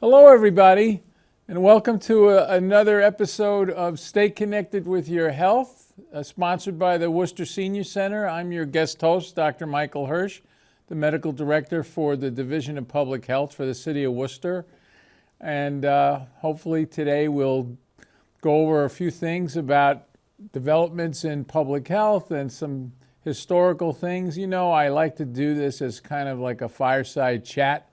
Hello, everybody, and welcome to another episode of Stay Connected with Your Health, sponsored by the Worcester Senior Center. I'm your guest host, Dr. Michael Hirsch, the Medical Director for the Division of Public Health for the City of Worcester. And hopefully today we'll go over a few things about developments in public health and some historical things. You know, I like to do this as kind of like a fireside chat.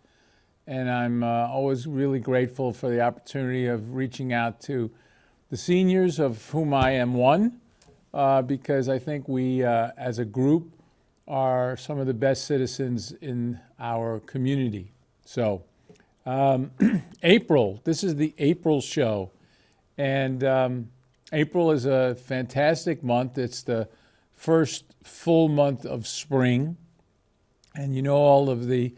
And I'm always really grateful for the opportunity of reaching out to the seniors, of whom I am one, because I think we, as a group, are some of the best citizens in our community. So, April, this is the April show. And April is a fantastic month. It's the first full month of spring. And you know all of the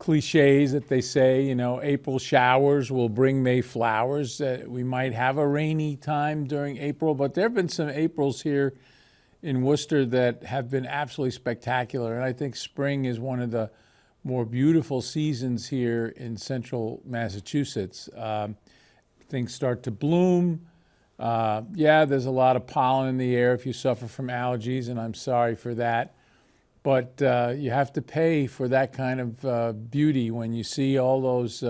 cliches that they say, you know, April showers will bring May flowers. We might have a rainy time during April, but there have been some Aprils here in Worcester that have been absolutely spectacular. And I think spring is one of the more beautiful seasons here in central Massachusetts. Things start to bloom. Yeah, there's a lot of pollen in the air if you suffer from allergies, and I'm sorry for that. But you have to pay for that kind of beauty when you see all those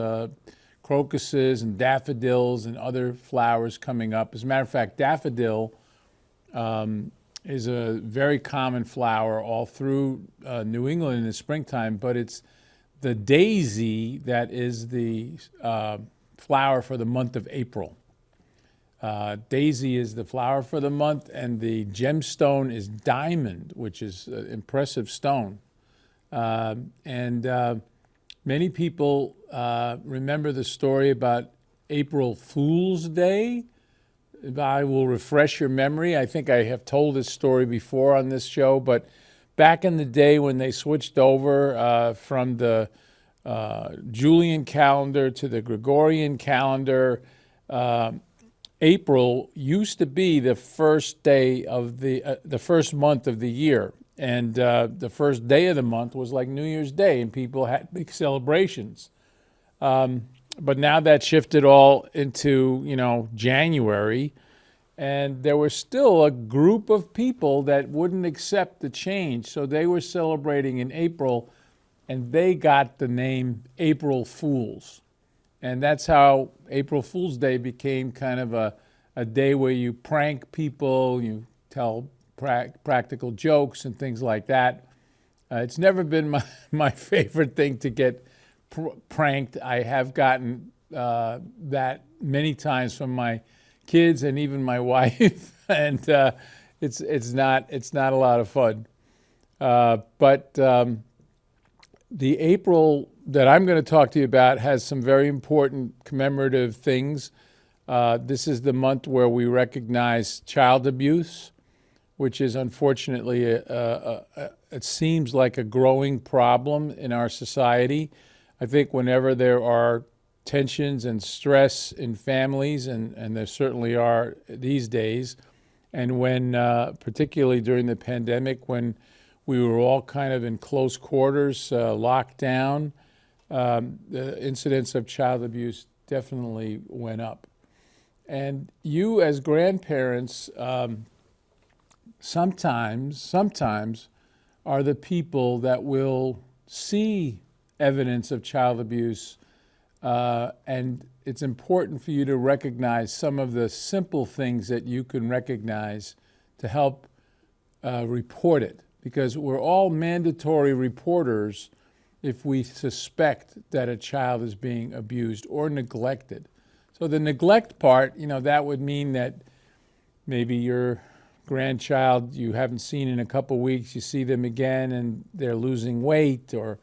crocuses and daffodils and other flowers coming up. As a matter of fact, daffodil is a very common flower all through New England in the springtime, but it's the daisy that is the flower for the month of April. Daisy is the flower for the month, and the gemstone is diamond, which is an impressive stone. Many people remember the story about April Fool's Day. I will refresh your memory. I think I have told this story before on this show, but back in the day when they switched over from the Julian calendar to the Gregorian calendar, April used to be the first day of the first month of the year, and the first day of the month was like New Year's Day, and people had big celebrations. But now that shifted all into, you know, January, and there was still a group of people that wouldn't accept the change, so they were celebrating in April, and they got the name April Fools. And that's how April Fool's Day became kind of a day where you prank people, you tell practical jokes and things like that. It's never been my favorite thing to get pranked. I have gotten that many times from my kids and even my wife, and it's not a lot of fun. But the April that I'm going to talk to you about has some very important commemorative things. This is the month where we recognize child abuse, which is unfortunately, it seems like a growing problem in our society. I think whenever there are tensions and stress in families, and there certainly are these days, and when, particularly during the pandemic, when we were all kind of in close quarters, locked down, the incidence of child abuse definitely went up. And you as grandparents sometimes are the people that will see evidence of child abuse, and it's important for you to recognize some of the simple things that you can recognize to help report it, because we're all mandatory reporters if we suspect that a child is being abused or neglected. So the neglect part, you know, that would mean that maybe your grandchild you haven't seen in a couple weeks, you see them again and they're losing weight, or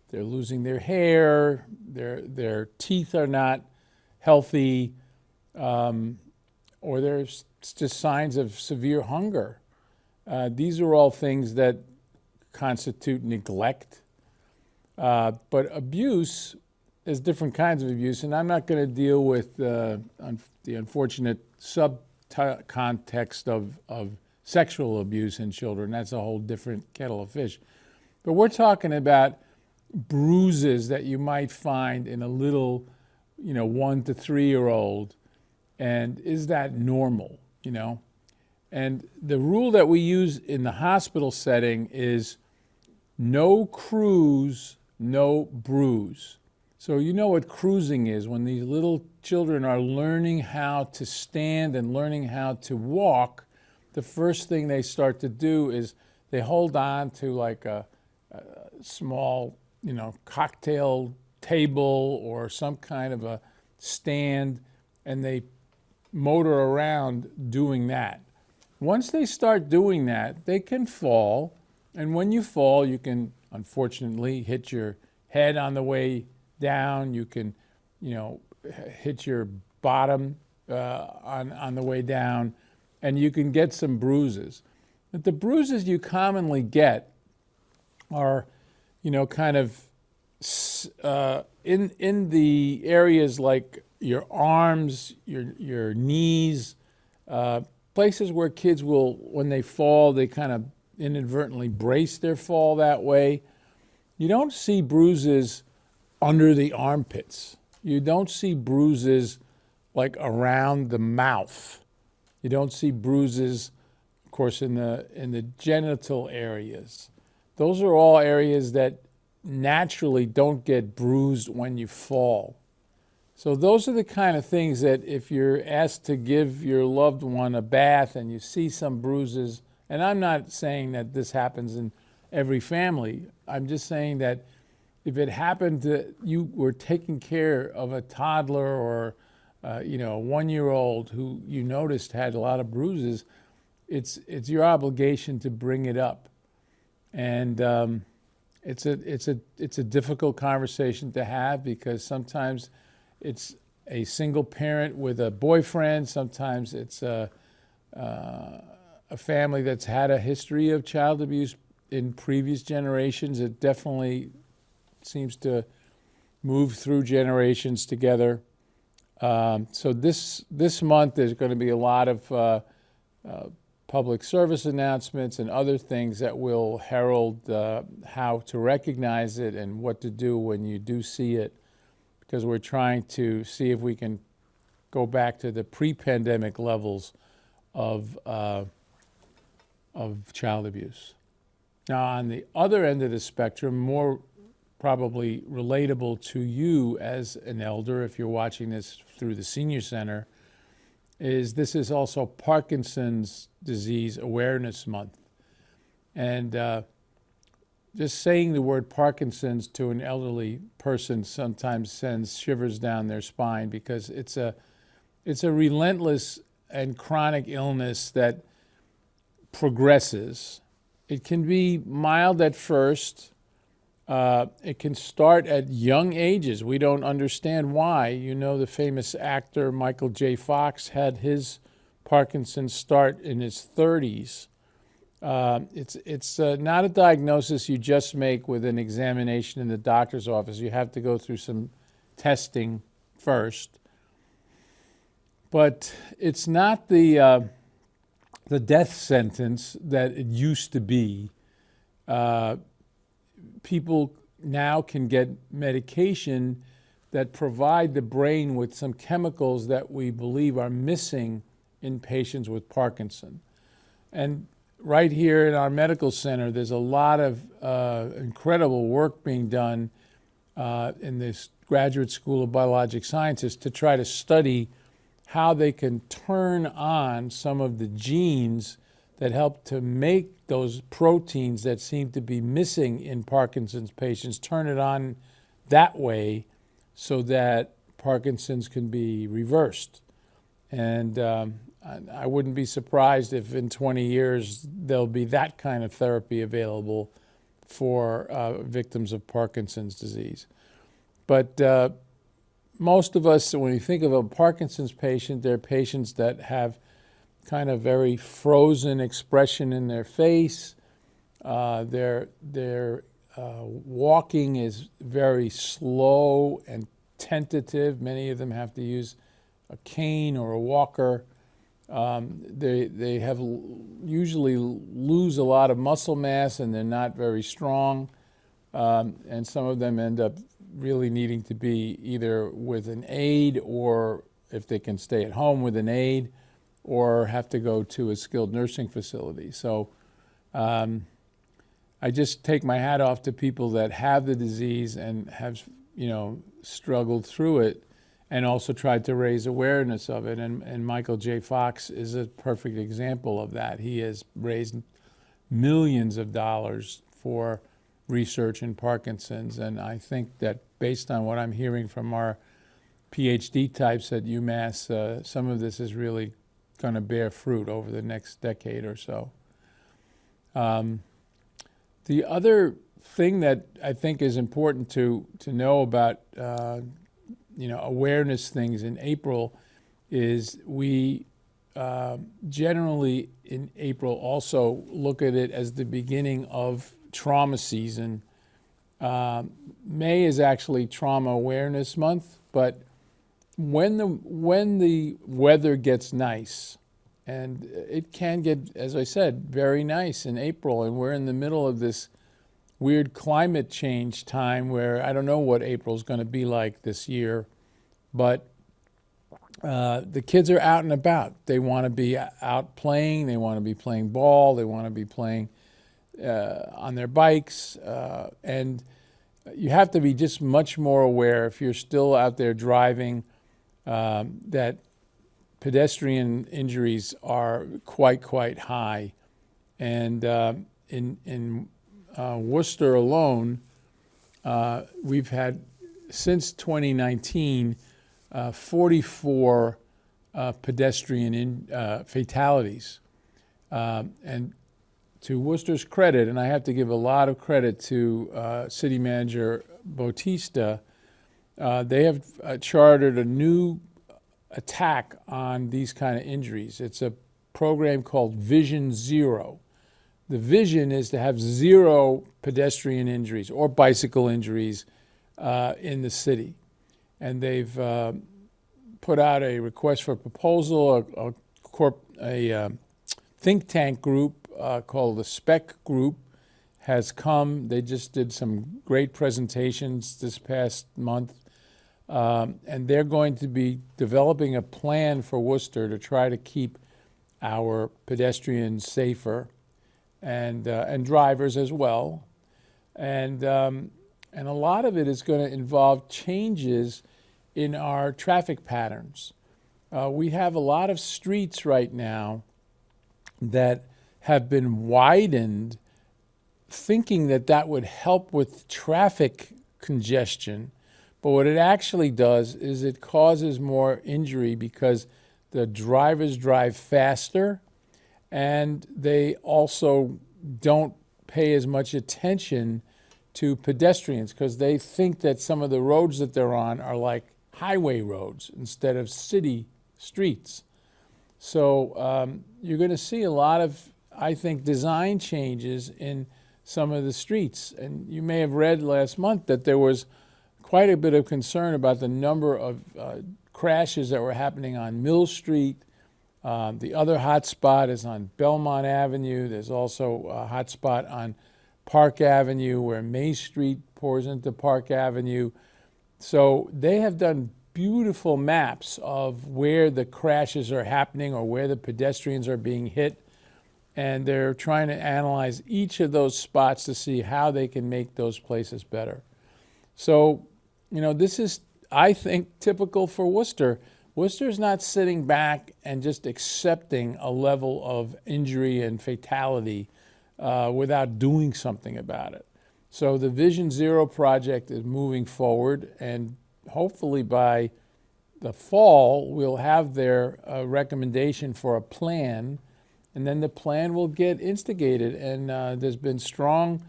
they're losing their hair, their teeth are not healthy, or there's just signs of severe hunger. These are all things that constitute neglect. But abuse, there's different kinds of abuse, and I'm not going to deal with the unfortunate subcontext of sexual abuse in children. That's a whole different kettle of fish. But we're talking about bruises that you might find in a little 1 to 3-year-old, and is that normal, And the rule that we use in the hospital setting is no cruise, no bruise. So you know what cruising is, when these little children are learning how to stand and learning how to walk. The first thing they start to do is they hold on to like a small, cocktail table or some kind of a stand, and they motor around doing that. Once they start doing that, they can fall, and when you fall, you can unfortunately hit your head on the way down. You can, hit your bottom on the way down, and you can get some bruises. But the bruises you commonly get are, kind of in the areas like your arms, your knees, places where kids will, when they fall, they kind of inadvertently brace their fall that way. You don't see bruises under the armpits. You don't see bruises like around the mouth. You don't see bruises, of course, in the genital areas. Those are all areas that naturally don't get bruised when you fall. So those are the kind of things that if you're asked to give your loved one a bath and you see some bruises, and I'm not saying that this happens in every family, I'm just saying that if it happened to you were taking care of a toddler or a 1-year-old who you noticed had a lot of bruises, it's your obligation to bring it up. And it's a difficult conversation to have, because sometimes it's a single parent with a boyfriend. Sometimes it's a family that's had a history of child abuse in previous generations. It definitely seems to move through generations together. So this month there's going to be a lot of public service announcements and other things that will herald how to recognize it and what to do when you do see it, because we're trying to see if we can go back to the pre-pandemic levels of child abuse. Now, on the other end of the spectrum, more probably relatable to you as an elder, if you're watching this through the senior center, this is also Parkinson's Disease Awareness Month. And just saying the word Parkinson's to an elderly person sometimes sends shivers down their spine, because it's a relentless and chronic illness that progresses. It can be mild at first. It can start at young ages. We don't understand why. The famous actor Michael J. Fox had his Parkinson's start in his 30s. It's not a diagnosis you just make with an examination in the doctor's office. You have to go through some testing first. But it's not the death sentence that it used to be. People now can get medication that provide the brain with some chemicals that we believe are missing in patients with Parkinson. And right here in our medical center, there's a lot of incredible work being done in this Graduate School of Biologic Sciences to try to study how they can turn on some of the genes that help to make those proteins that seem to be missing in Parkinson's patients, turn it on that way so that Parkinson's can be reversed. And I wouldn't be surprised if in 20 years there'll be that kind of therapy available for victims of Parkinson's disease. But most of us, when we think of a Parkinson's patient, they're patients that have kind of very frozen expression in their face. Their walking is very slow and tentative. Many of them have to use a cane or a walker. They have usually lose a lot of muscle mass, and they're not very strong. And some of them end up really needing to be either with an aide, or if they can stay at home with an aide, or have to go to a skilled nursing facility. So I just take my hat off to people that have the disease and have, struggled through it, and also tried to raise awareness of it. And Michael J. Fox is a perfect example of that. He has raised millions of dollars for research in Parkinson's, and I think that based on what I'm hearing from our PhD types at UMass, some of this is really going to bear fruit over the next decade or so. The other thing that I think is important to know about awareness things in April is we generally in April also look at it as the beginning of trauma season. May is actually Trauma Awareness Month, but when the weather gets nice, and it can get, as I said, very nice in April, and we're in the middle of this weird climate change time where I don't know what April's going to be like this year, but the kids are out and about. They want to be out playing. They want to be playing ball. They want to be playing on their bikes. And you have to be just much more aware if you're still out there driving that pedestrian injuries are quite high. And in Worcester alone, we've had, since 2019, 44 pedestrian fatalities. And to Worcester's credit, and I have to give a lot of credit to City Manager Bautista, they have chartered a new attack on these kind of injuries. It's a program called Vision Zero. The vision is to have zero pedestrian injuries or bicycle injuries in the city. And they've put out a request for proposal. A think tank group called the SPEC Group has come. They just did some great presentations this past month. And they're going to be developing a plan for Worcester to try to keep our pedestrians safer, and drivers as well. And a lot of it is going to involve changes in our traffic patterns. We have a lot of streets right now that have been widened thinking that that would help with traffic congestion. But what it actually does is it causes more injury because the drivers drive faster, and they also don't pay as much attention to pedestrians because they think that some of the roads that they're on are like highway roads instead of city streets. So you're going to see a lot of, I think, design changes in some of the streets. And you may have read last month that there was quite a bit of concern about the number of crashes that were happening on Mill Street. The other hot spot is on Belmont Avenue. There's also a hot spot on Park Avenue where May Street pours into Park Avenue. So they have done beautiful maps of where the crashes are happening or where the pedestrians are being hit. And they're trying to analyze each of those spots to see how they can make those places better. So, this is, I think, typical for Worcester. Worcester's not sitting back and just accepting a level of injury and fatality without doing something about it. So the Vision Zero project is moving forward, and hopefully by the fall, we'll have their recommendation for a plan, and then the plan will get instigated. And there's been strong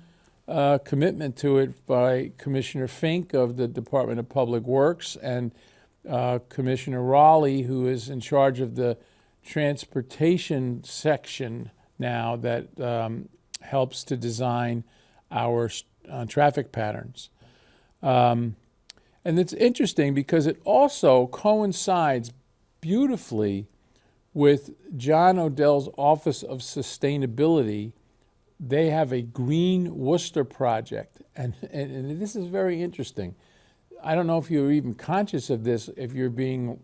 commitment to it by Commissioner Fink of the Department of Public Works and Commissioner Raleigh, who is in charge of the transportation section now that helps to design our traffic patterns. And it's interesting because it also coincides beautifully with John Odell's Office of Sustainability. They have a Green Worcester project, and this is very interesting. I don't know if you're even conscious of this, if you're being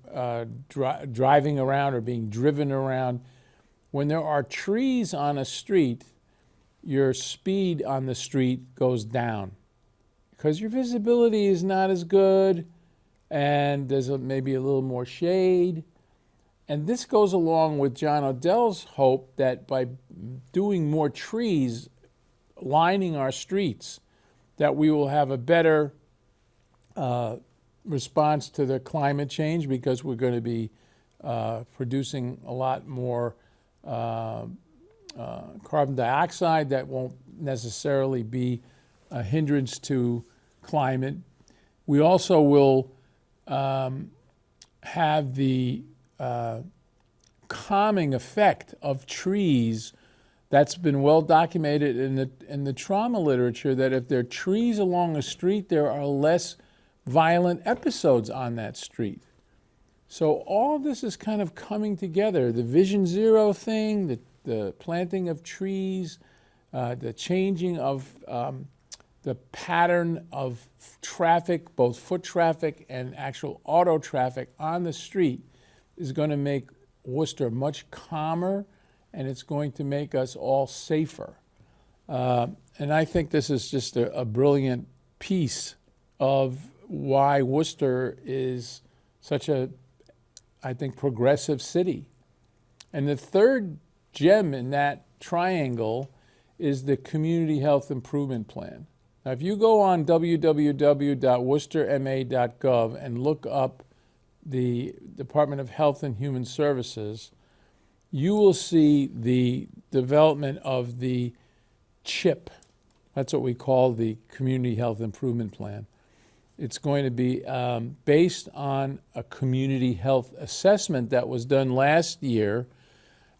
driving around or being driven around. When there are trees on a street, your speed on the street goes down because your visibility is not as good and there's maybe a little more shade. And this goes along with John Odell's hope that by doing more trees lining our streets, that we will have a better response to the climate change because we're going to be producing a lot more carbon dioxide that won't necessarily be a hindrance to climate. We also will have the calming effect of trees that's been well documented in the trauma literature, that if there are trees along a street, there are less violent episodes on that street. So all this is kind of coming together. The Vision Zero thing, the planting of trees, the changing of the pattern of traffic, both foot traffic and actual auto traffic on the street, is going to make Worcester much calmer, and it's going to make us all safer. And I think this is just a brilliant piece of why Worcester is such a, I think, progressive city. And the third gem in that triangle is the Community Health Improvement Plan. Now, if you go on www.worcesterma.gov and look up the Department of Health and Human Services, you will see the development of the CHIP. That's what we call the Community Health Improvement Plan. It's going to be based on a community health assessment that was done last year,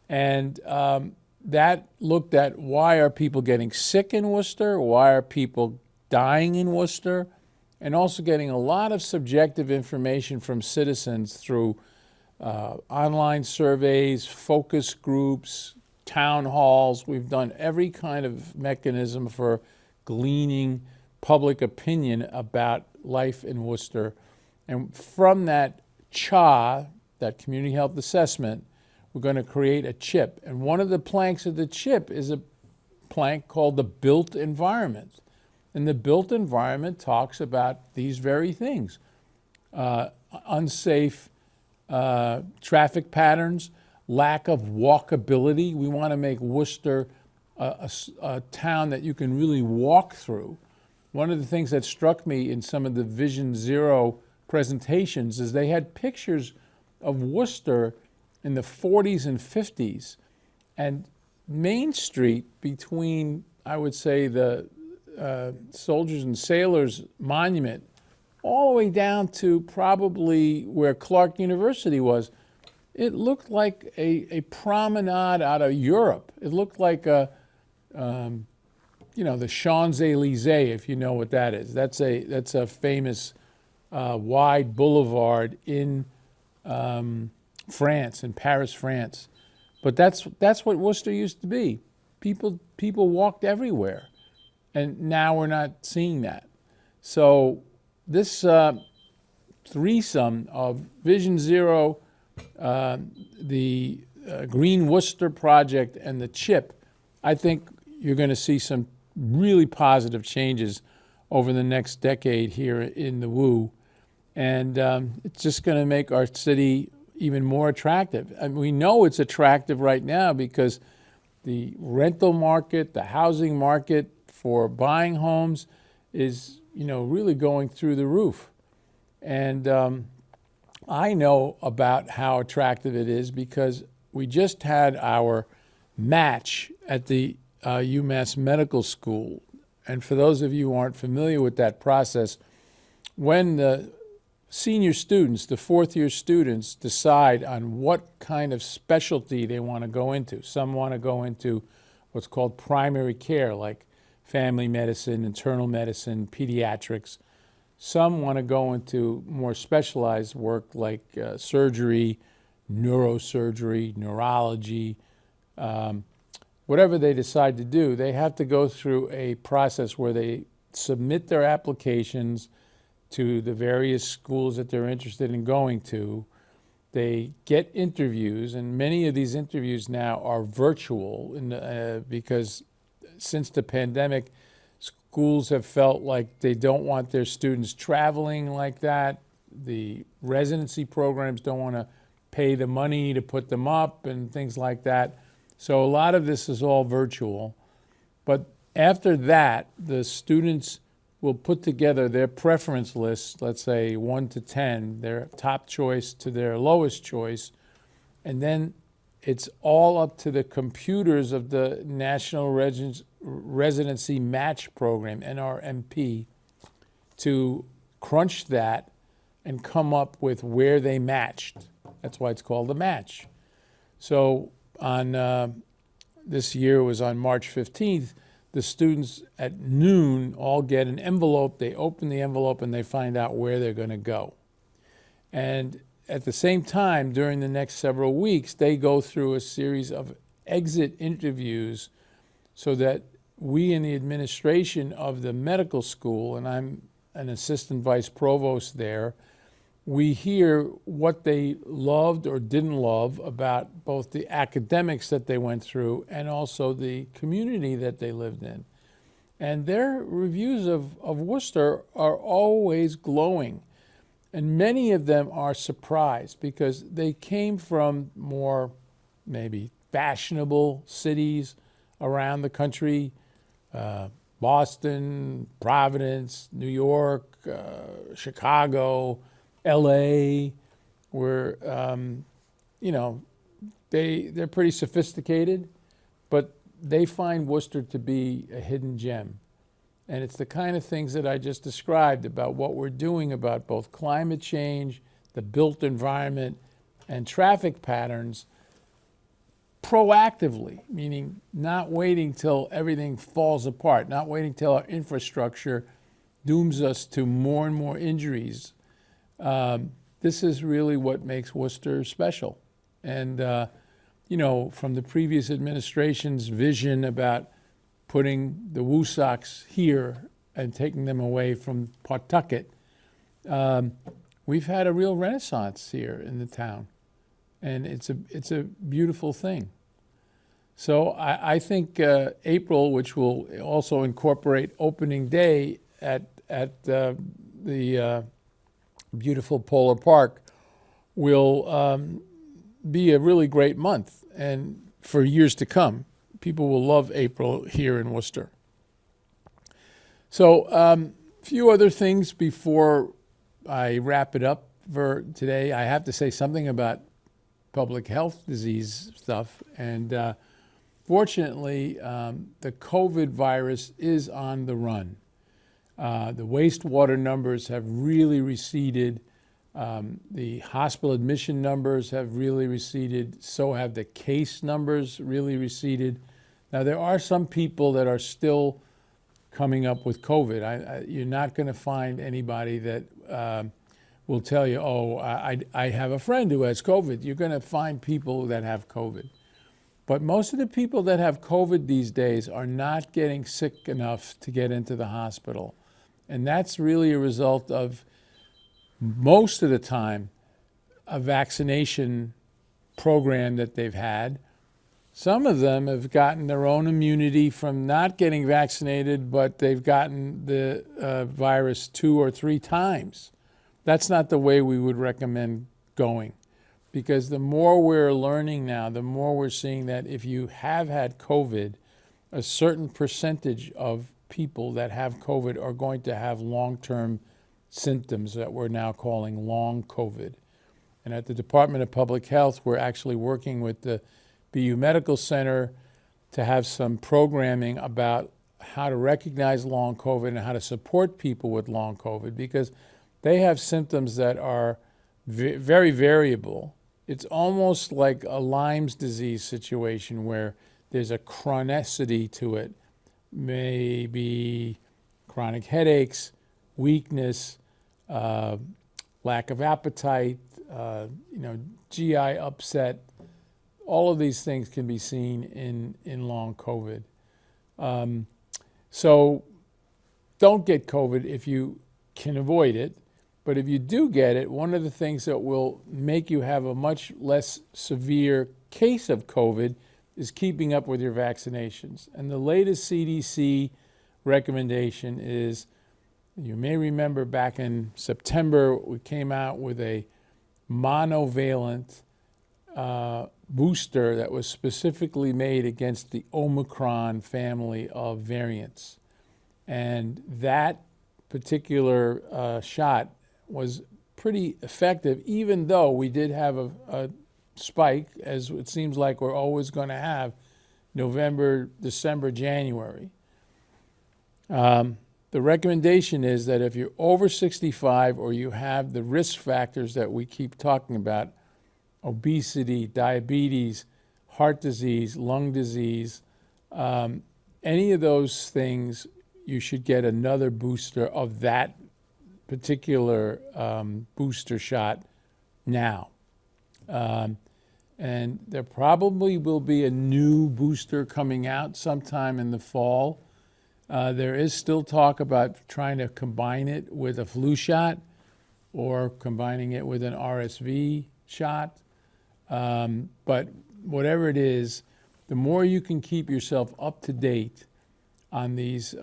and that looked at why are people getting sick in Worcester, why are people dying in Worcester, and also getting a lot of subjective information from citizens through online surveys, focus groups, town halls. We've done every kind of mechanism for gleaning public opinion about life in Worcester. And from that CHA, that community health assessment, we're going to create a CHIP. And one of the planks of the CHIP is a plank called the built environment. And the built environment talks about these very things. Unsafe traffic patterns, lack of walkability. We want to make Worcester a town that you can really walk through. One of the things that struck me in some of the Vision Zero presentations is they had pictures of Worcester in the 40s and 50s, and Main Street between, I would say, the Soldiers and Sailors Monument all the way down to probably where Clark University was. It looked like a promenade out of Europe. It looked like the Champs-Élysées, if you know what that is. That's a famous wide boulevard in France, in Paris, France. But that's what Worcester used to be. People walked everywhere, and now we're not seeing that. So this threesome of Vision Zero, the Green Worcester Project, and the CHIP, I think you're going to see some really positive changes over the next decade here in the WU. And it's just going to make our city even more attractive. And we know it's attractive right now because the rental market, the housing market for buying homes is, really going through the roof. And I know about how attractive it is because we just had our match at the UMass Medical School. And for those of you who aren't familiar with that process, when the senior students, the fourth-year students, decide on what kind of specialty they want to go into. Some want to go into what's called primary care, like family medicine, internal medicine, pediatrics. Some want to go into more specialized work like surgery, neurosurgery, neurology. Whatever they decide to do, they have to go through a process where they submit their applications to the various schools that they're interested in going to. They get interviews, and many of these interviews now are virtual because since the pandemic, schools have felt like they don't want their students traveling like that. The residency programs don't want to pay the money to put them up and things like that. So a lot of this is all virtual. But after that, the students will put together their preference list, let's say 1 to 10, their top choice to their lowest choice, and then it's all up to the computers of the National Residency Match Program, NRMP, to crunch that and come up with where they matched. That's why it's called a match. So on this year was on March 15th, the students at noon all get an envelope. They open the envelope and they find out where they're going to go. And at the same time, during the next several weeks, they go through a series of exit interviews so that we in the administration of the medical school, and I'm an assistant vice provost there, we hear what they loved or didn't love about both the academics that they went through and also the community that they lived in. And their reviews of Worcester are always glowing. And many of them are surprised because they came from more maybe fashionable cities around the country, Boston, Providence, New York, Chicago, LA, where, they're pretty sophisticated, but they find Worcester to be a hidden gem. And it's the kind of things that I just described about what we're doing about both climate change, the built environment, and traffic patterns proactively, meaning not waiting till everything falls apart, not waiting till our infrastructure dooms us to more and more injuries. This is really what makes Worcester special. And, from the previous administration's vision about putting the Woosox here and taking them away from Pawtucket, we've had a real renaissance here in the town. And it's a beautiful thing. So I think April, which will also incorporate opening day at the beautiful Polar Park, will be a really great month, and for years to come. People will love April here in Worcester. So a few other things before I wrap it up for today. I have to say something about public health disease stuff, and fortunately, the COVID virus is on the run. The wastewater numbers have really receded. The hospital admission numbers have really receded. So have the case numbers really receded. Now, there are some people that are still coming up with COVID. You're not going to find anybody that will tell you, I have a friend who has COVID. You're going to find people that have COVID. But most of the people that have COVID these days are not getting sick enough to get into the hospital. And that's really a result of, most of the time, a vaccination program that they've had. Some of them have gotten their own immunity from not getting vaccinated, but they've gotten the virus 2 or 3 times. That's not the way we would recommend going, because the more we're learning now, the more we're seeing that if you have had COVID, a certain percentage of people that have COVID are going to have long-term symptoms that we're now calling long COVID. And at the Department of Public Health, we're actually working with the BU Medical Center to have some programming about how to recognize long COVID and how to support people with long COVID, because they have symptoms that are very variable. It's almost like a Lyme's disease situation where there's a chronicity to it. Maybe chronic headaches, weakness, lack of appetite, GI upset. All of these things can be seen in long COVID. So don't get COVID if you can avoid it. But if you do get it, one of the things that will make you have a much less severe case of COVID is keeping up with your vaccinations. And the latest CDC recommendation is, you may remember back in September, we came out with a monovalent booster that was specifically made against the Omicron family of variants. And that particular shot was pretty effective, even though we did have a spike, as it seems like we're always going to have, November, December, January. The recommendation is that if you're over 65 or you have the risk factors that we keep talking about, obesity, diabetes, heart disease, lung disease, any of those things, you should get another booster of that particular booster shot now. And there probably will be a new booster coming out sometime in the fall. There is still talk about trying to combine it with a flu shot or combining it with an RSV shot. But whatever it is, the more you can keep yourself up to date on these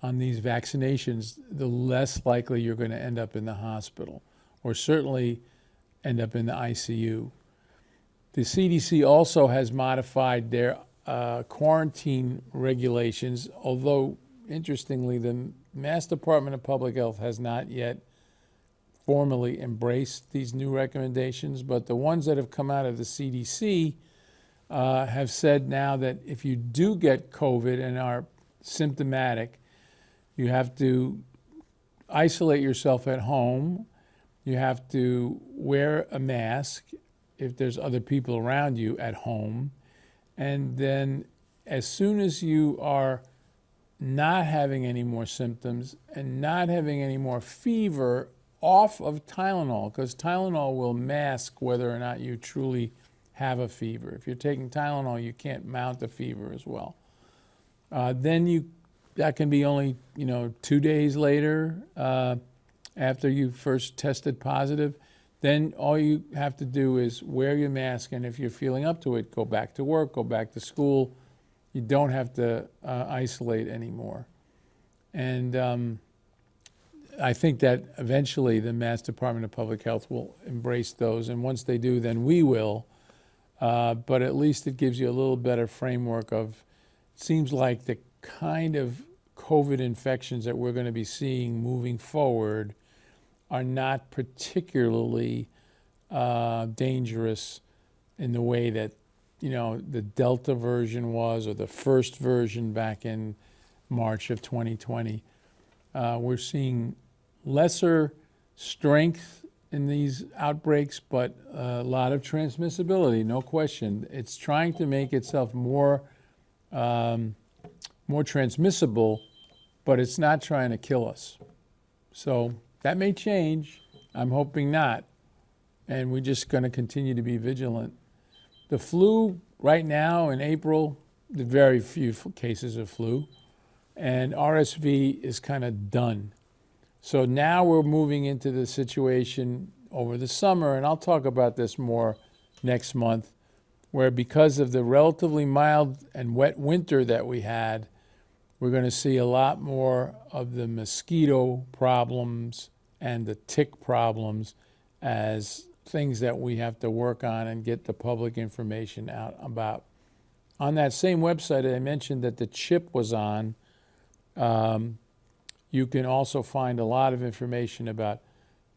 vaccinations, the less likely you're going to end up in the hospital, or certainly end up in the ICU. The CDC also has modified their quarantine regulations, although interestingly, the Mass Department of Public Health has not yet formally embraced these new recommendations, but the ones that have come out of the CDC have said now that if you do get COVID and are symptomatic, you have to isolate yourself at home. You have to wear a mask if there's other people around you at home. And then as soon as you are not having any more symptoms and not having any more fever, off of Tylenol, because Tylenol will mask whether or not you truly have a fever. If you're taking Tylenol, you can't mount a fever as well. Then that can be only 2 days later after you first tested positive. Then all you have to do is wear your mask, and if you're feeling up to it, go back to work, go back to school. You don't have to isolate anymore. And I think that eventually the Mass Department of Public Health will embrace those, and once they do, then we will. But at least it gives you a little better framework of, it seems like the kind of COVID infections that we're going to be seeing moving forward are not particularly dangerous in the way that, the Delta version was, or the first version back in March of 2020. We're seeing lesser strength in these outbreaks, but a lot of transmissibility, no question. It's trying to make itself more transmissible, but it's not trying to kill us. So that may change. I'm hoping not. And we're just going to continue to be vigilant. The flu right now in April, the very few cases of flu, and RSV is kind of done. So now we're moving into the situation over the summer, and I'll talk about this more next month, where because of the relatively mild and wet winter that we had, we're going to see a lot more of the mosquito problems and the tick problems as things that we have to work on and get the public information out about. On that same website I mentioned that the chip was on, you can also find a lot of information about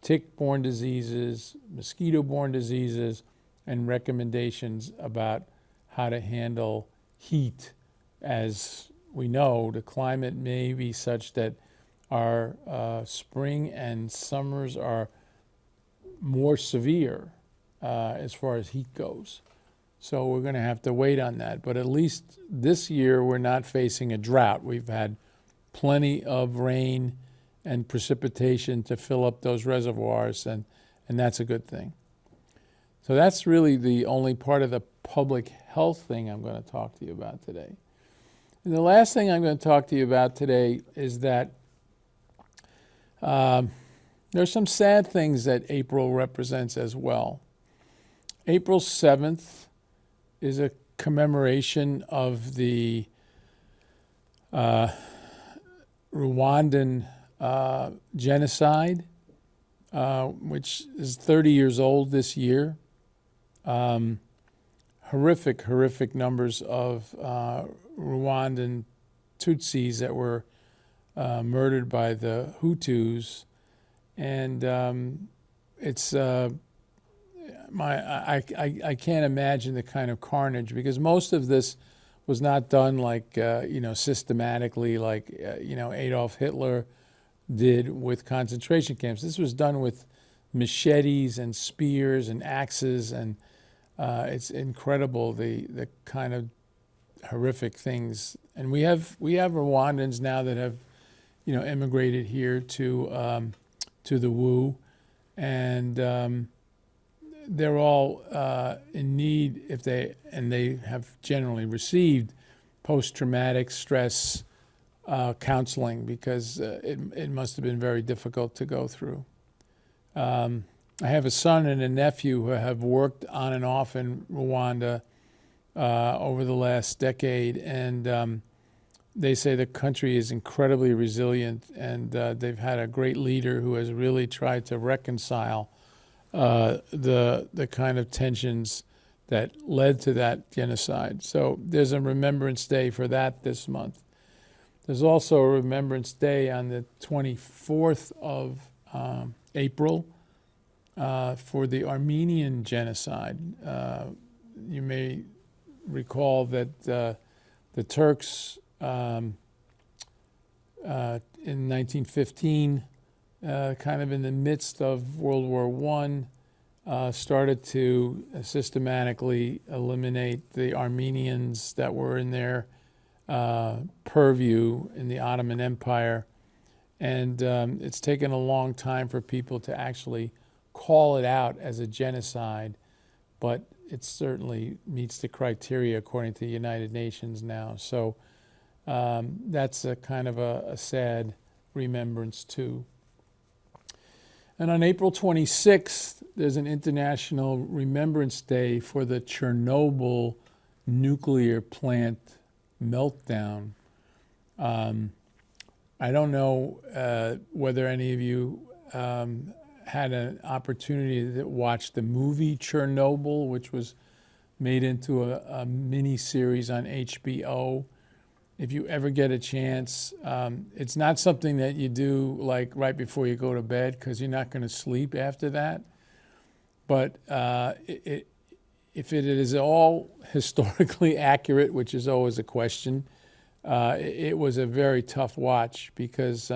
tick-borne diseases, mosquito-borne diseases, and recommendations about how to handle heat. As we know, the climate may be such that our spring and summers are more severe as far as heat goes. So we're going to have to wait on that. But at least this year we're not facing a drought. We've had plenty of rain and precipitation to fill up those reservoirs, and that's a good thing. So that's really the only part of the public health thing I'm going to talk to you about today. And the last thing I'm going to talk to you about today is that There's some sad things that April represents as well. April 7th is a commemoration of the Rwandan genocide, which is 30 years old this year. Horrific numbers of Rwandan Tutsis that were murdered by the Hutus, and it's I can't imagine the kind of carnage, because most of this was not done like systematically, like Adolf Hitler did with concentration camps. This was done with machetes and spears and axes, and it's incredible the kind of horrific things. And we have Rwandans now that have immigrated here to the Wu, and they're all in need, if they have generally received post-traumatic stress counseling, because it must have been very difficult to go through. I have a son and a nephew who have worked on and off in Rwanda over the last decade, and they say the country is incredibly resilient, and they've had a great leader who has really tried to reconcile the kind of tensions that led to that genocide. So there's a Remembrance Day for that this month. There's also a Remembrance Day on the 24th of April for the Armenian genocide. You may recall that the Turks in 1915, kind of in the midst of World War I, started to systematically eliminate the Armenians that were in their purview in the Ottoman Empire. And it's taken a long time for people to actually call it out as a genocide, but it certainly meets the criteria according to the United Nations now. So that's a kind of a sad remembrance too. And on April 26th, there's an International Remembrance Day for the Chernobyl nuclear plant meltdown. I don't know whether any of you had an opportunity to watch the movie Chernobyl, which was made into a mini series on HBO. If you ever get a chance, it's not something that you do like right before you go to bed, because you're not going to sleep after that. But if it is all historically accurate, which is always a question, it was a very tough watch, because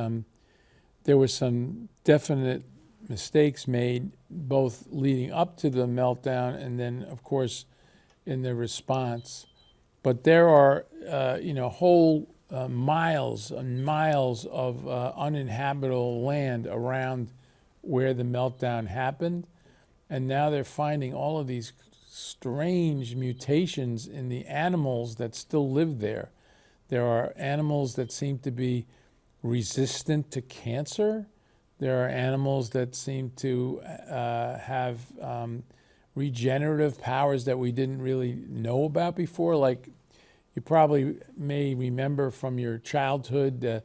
there were some definite mistakes made, both leading up to the meltdown and then, of course, in the response. But there are, whole miles and miles of uninhabitable land around where the meltdown happened. And now they're finding all of these strange mutations in the animals that still live there. There are animals that seem to be resistant to cancer. There are animals that seem to have regenerative powers that we didn't really know about before. Like, you probably may remember from your childhood,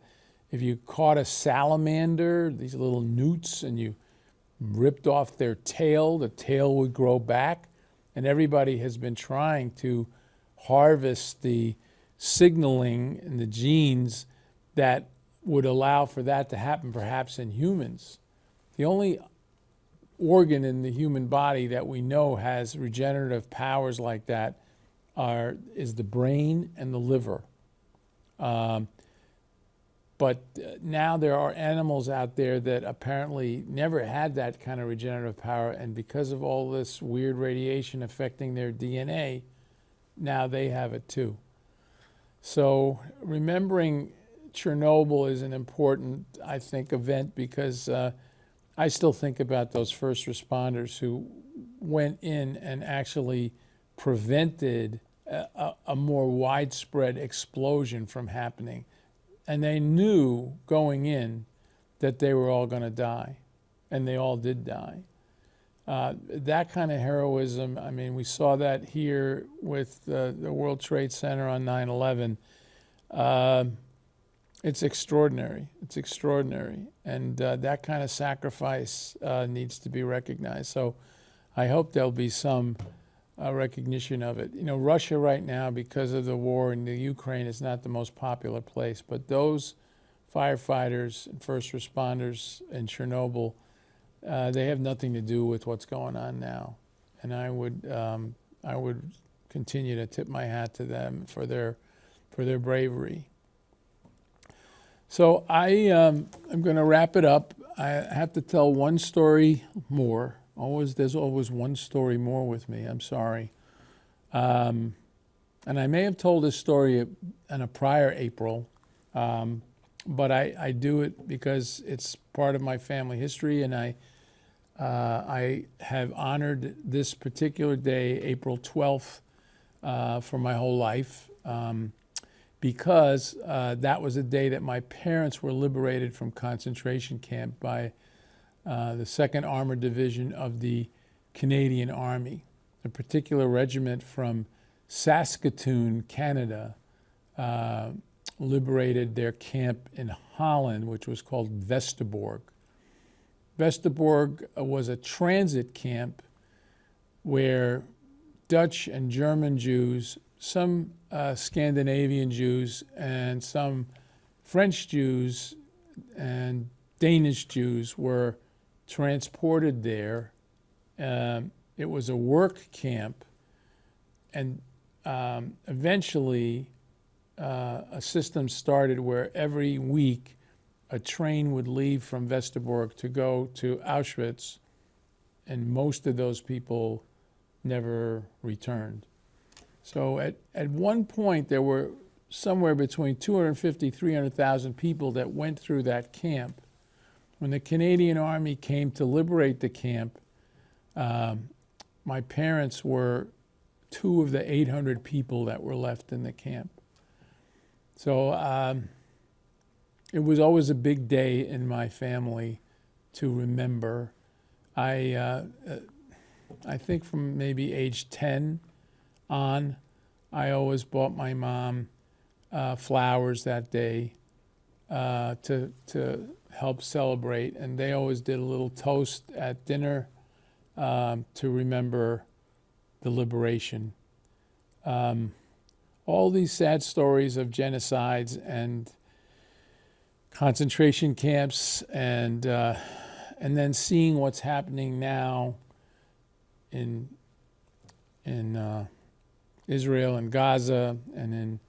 if you caught a salamander, these little newts, and you ripped off their tail, the tail would grow back. And everybody has been trying to harvest the signaling and the genes that would allow for that to happen, perhaps in humans. The only organ in the human body that we know has regenerative powers like that is the brain and the liver. But now there are animals out there that apparently never had that kind of regenerative power, and because of all this weird radiation affecting their DNA, now they have it too. So remembering Chernobyl is an important, I think, event, because I still think about those first responders who went in and actually prevented a more widespread explosion from happening. And they knew going in that they were all going to die, and they all did die. That kind of heroism, I mean, we saw that here with the World Trade Center on 9/11. It's extraordinary. It's extraordinary. And that kind of sacrifice needs to be recognized. So I hope there'll be some recognition of it. You know, Russia right now, because of the war in the Ukraine, is not the most popular place. But those firefighters and first responders in Chernobyl, they have nothing to do with what's going on now. And I would continue to tip my hat to them for their bravery. So I'm going to wrap it up. I have to tell one story more. There's always one story more with me. I'm sorry. And I may have told this story in a prior April, but I do it because it's part of my family history, and I have honored this particular day, April 12th, for my whole life. Because that was a day that my parents were liberated from concentration camp by the 2nd Armored Division of the Canadian Army, a particular regiment from Saskatoon, Canada, liberated their camp in Holland, which was called Westerbork. Westerbork was a transit camp where Dutch and German Jews, some Scandinavian Jews, and some French Jews and Danish Jews were transported there. It was a work camp, and eventually a system started where every week a train would leave from Westerbork to go to Auschwitz, and most of those people never returned. So at one point, there were somewhere between 250,000, 300,000 people that went through that camp. When the Canadian Army came to liberate the camp, my parents were 2 of the 800 people that were left in the camp. So it was always a big day in my family to remember. I think from maybe age 10 on, I always bought my mom flowers that day to help celebrate, and they always did a little toast at dinner to remember the liberation. All these sad stories of genocides and concentration camps, and then seeing what's happening now in Israel and Gaza and in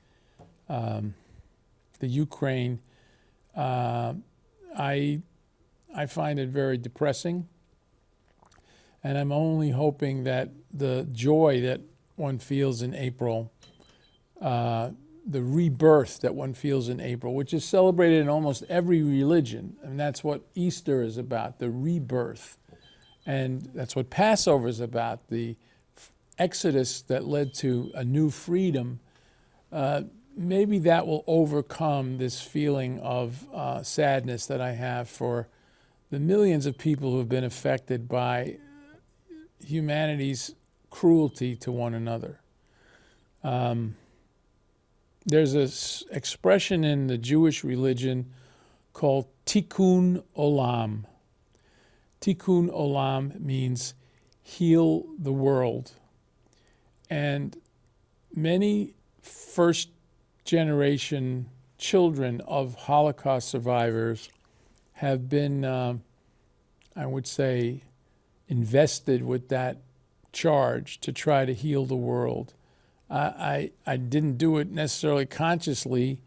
the Ukraine, I find it very depressing. And I'm only hoping that the joy that one feels in April, the rebirth that one feels in April, which is celebrated in almost every religion, and that's what Easter is about, the rebirth. And that's what Passover is about, the exodus that led to a new freedom. Maybe that will overcome this feeling of sadness that I have for the millions of people who have been affected by humanity's cruelty to one another. There's this expression in the Jewish religion called tikkun olam. Tikkun olam means heal the world. And many first-generation children of Holocaust survivors have been, I would say, invested with that charge to try to heal the world. I didn't do it necessarily consciously,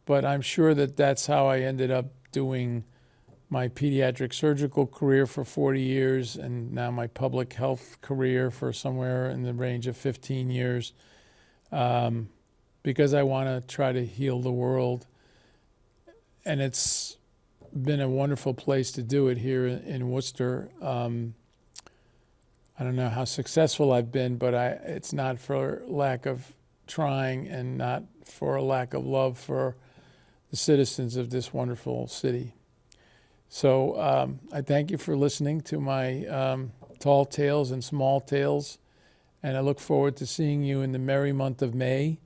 but I'm sure that that's how I ended up doing my pediatric surgical career for 40 years and now my public health career for somewhere in the range of 15 years, because I want to try to heal the world. And it's been a wonderful place to do it here in Worcester. I don't know how successful I've been, but it's not for lack of trying and not for a lack of love for the citizens of this wonderful city. So I thank you for listening to my tall tales and small tales, and I look forward to seeing you in the merry month of May.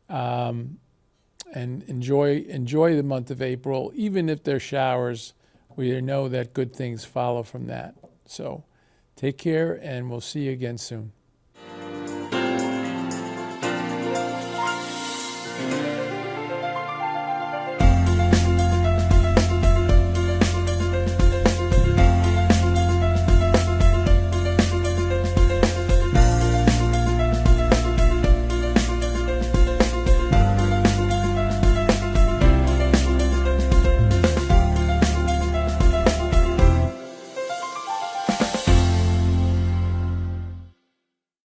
And enjoy the month of April, even if there's showers. We know that good things follow from that. So take care, and we'll see you again soon.